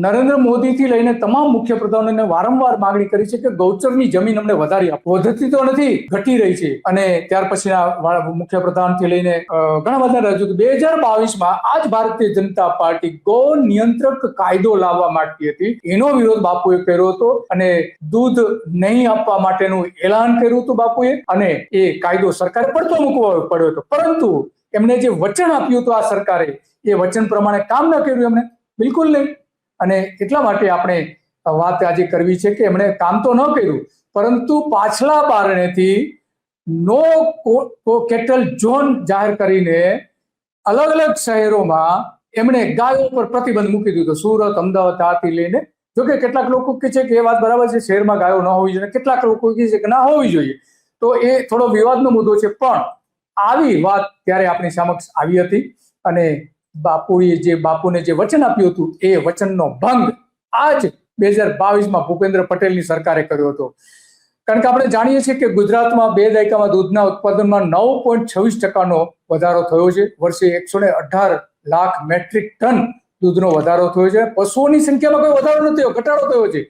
નરેન્દ્ર મોદીથી લઈને તમામ મુખ્યપ્રધાનોને વારંવાર માંગણી કરી છે કે ગૌચરની જમીન અમને વધારી આપો. વધતી તો નથી, ઘટી રહી છે. અને ત્યાર પછીના મુખ્યપ્રધાનથી લઈને ઘણા બધા રાજ્યો 2022માં આ જ ભારતીય જનતા પાર્ટી ગૌ નિયંત્રક કાયદો લાવવા માંગતી હતી. એનો વિરોધ બાપુએ કર્યો હતો અને દૂધ નહીં આપવા માટેનું એલાન કર્યું હતું બાપુએ, અને એ કાયદો સરકારે પડતો મૂકવો પડ્યો હતો. પરંતુ એમને જે વચન આપ્યું હતું આ સરકારે, એ વચન પ્રમાણે કામ ન કર્યું એમને, બિલકુલ નહીં. અને એટલા માટે આપણે વાત આજે કરવી છે કે એમણે કામ તો ન કર્યું, પરંતુ પાછલા બારણેથી નો કેટલ ઝોન જાહેર કરીને અલગ અલગ શહેરોમાં એમણે ગાયો પર પ્રતિબંધ મૂકી દીધો. સુરત, અમદાવાદ આથી લઈને. જોકે કેટલાક લોકો કહે છે કે એ વાત બરાબર છે, શહેરમાં ગાયો ન હોવી જોઈએ, કેટલાક લોકો કહે છે કે ના હોવી જોઈએ. તો એ થોડો વિવાદનો મુદ્દો છે. પણ આવી વાત ત્યારે આપણી સમક્ષ આવી હતી અને બાપુને જે વચન આપ્યું હતું એ વચનનો ભંગ આજ 2022માં ભૂપેન્દ્ર પટેલની સરકારે કર્યો હતો. કારણ કે આપણે જાણીએ છીએ કે ગુજરાતમાં 2 દાયકામાં દૂધના ઉત્પાદનમાં 9.26% વધારો થયો છે. વર્ષે 118 લાખ મેટ્રિક ટન દૂધનો વધારો થયો છે. પશુઓની સંખ્યામાં કોઈ વધારો નથી થયો, ઘટાડો થયો છે.